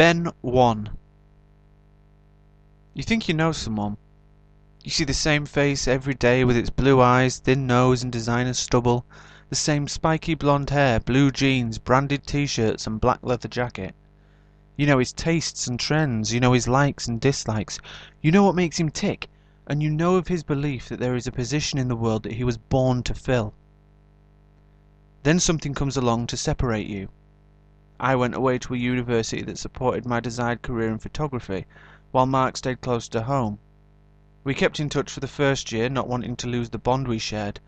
Ben 1. You think you know someone. You see the same face every day with its blue eyes, thin nose and designer stubble, the same spiky blonde hair, blue jeans, branded t-shirts and black leather jacket. You know his tastes and trends, you know his likes and dislikes, you know what makes him tick, and you know of his belief that there is a position in the world that he was born to fill. Then something comes along to separate you. I went away to a university that supported my desired career in photography, while Mark stayed close to home. We kept in touch for the first year, not wanting to lose the bond we shared.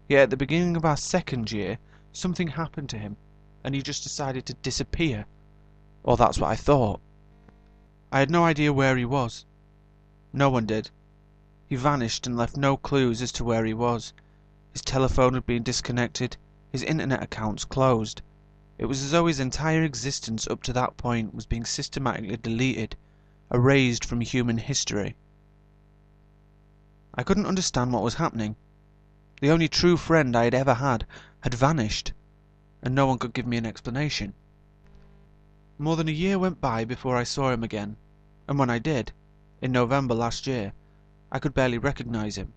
Yet at the beginning of our second year, something happened to him, and he just decided to disappear. Or that's what I thought. I had no idea where he was. No one did. He vanished and left no clues as to where he was. His telephone had been disconnected, his internet accounts closed. It was as though his entire existence up to that point was being systematically deleted, erased from human history. I couldn't understand what was happening. The only true friend I had ever had vanished, and no one could give me an explanation. More than a year went by before I saw him again, and when I did, in November last year, I could barely recognize him.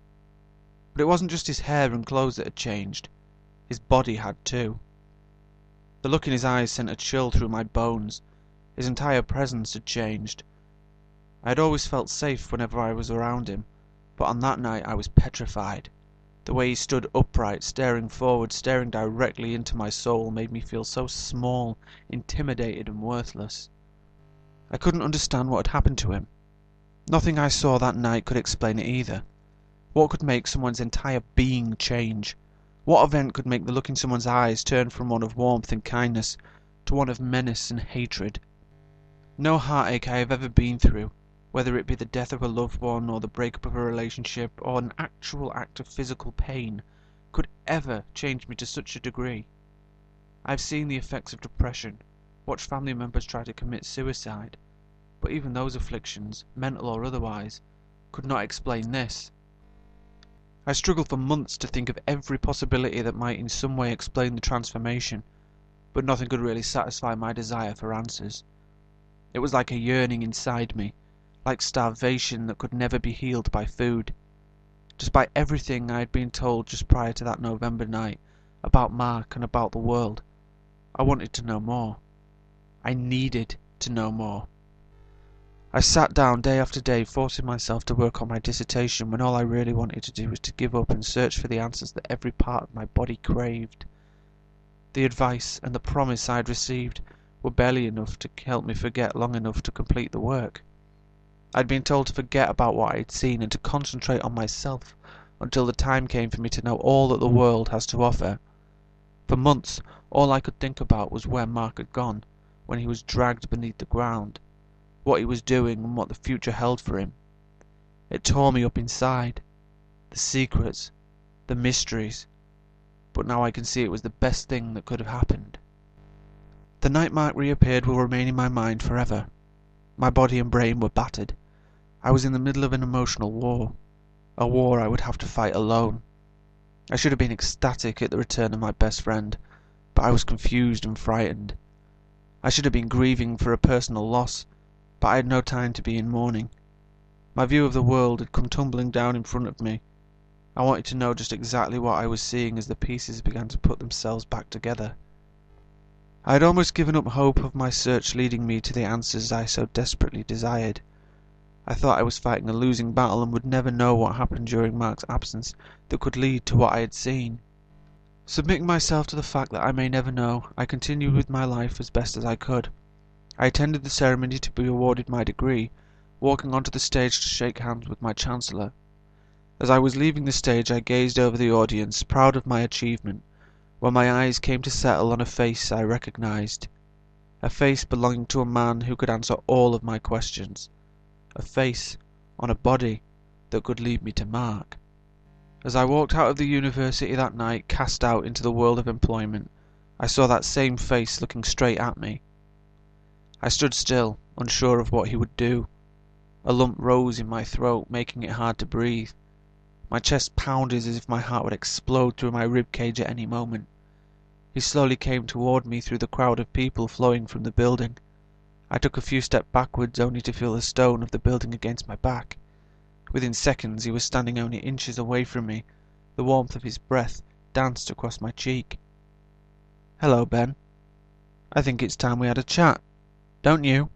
But it wasn't just his hair and clothes that had changed. His body had too. The look in his eyes sent a chill through my bones. His entire presence had changed. I had always felt safe whenever I was around him, but on that night I was petrified. The way he stood upright, staring forward, staring directly into my soul, made me feel so small, intimidated and worthless. I couldn't understand what had happened to him. Nothing I saw that night could explain it either. What could make someone's entire being change? What event could make the look in someone's eyes turn from one of warmth and kindness to one of menace and hatred? No heartache I have ever been through, whether it be the death of a loved one or the breakup of a relationship or an actual act of physical pain, could ever change me to such a degree. I've seen the effects of depression, watched family members try to commit suicide, but even those afflictions, mental or otherwise, could not explain this. I struggled for months to think of every possibility that might in some way explain the transformation, but nothing could really satisfy my desire for answers. It was like a yearning inside me, like starvation that could never be healed by food. Despite everything I had been told just prior to that November night, about Mark and about the world, I wanted to know more. I needed to know more. I sat down day after day, forcing myself to work on my dissertation when all I really wanted to do was to give up and search for the answers that every part of my body craved. The advice and the promise I had received were barely enough to help me forget long enough to complete the work. I'd been told to forget about what I had seen and to concentrate on myself until the time came for me to know all that the world has to offer. For months, all I could think about was where Mark had gone, when he was dragged beneath the ground, what he was doing and what the future held for him. It tore me up inside. The secrets, the mysteries, but now I can see it was the best thing that could have happened. The night Mark reappeared will remain in my mind forever. My body and brain were battered. I was in the middle of an emotional war, a war I would have to fight alone. I should have been ecstatic at the return of my best friend, but I was confused and frightened. I should have been grieving for a personal loss, but I had no time to be in mourning. My view of the world had come tumbling down in front of me. I wanted to know just exactly what I was seeing as the pieces began to put themselves back together. I had almost given up hope of my search leading me to the answers I so desperately desired. I thought I was fighting a losing battle and would never know what happened during Mark's absence that could lead to what I had seen. Submitting myself to the fact that I may never know, I continued with my life as best as I could. I attended the ceremony to be awarded my degree, walking onto the stage to shake hands with my Chancellor. As I was leaving the stage I gazed over the audience, proud of my achievement, when my eyes came to settle on a face I recognized. A face belonging to a man who could answer all of my questions. A face on a body that could lead me to Mark. As I walked out of the university that night, cast out into the world of employment, I saw that same face looking straight at me. I stood still, unsure of what he would do. A lump rose in my throat, making it hard to breathe. My chest pounded as if my heart would explode through my rib cage at any moment. He slowly came toward me through the crowd of people flowing from the building. I took a few steps backwards only to feel the stone of the building against my back. Within seconds he was standing only inches away from me. The warmth of his breath danced across my cheek. "Hello, Ben. I think it's time we had a chat. Don't you?"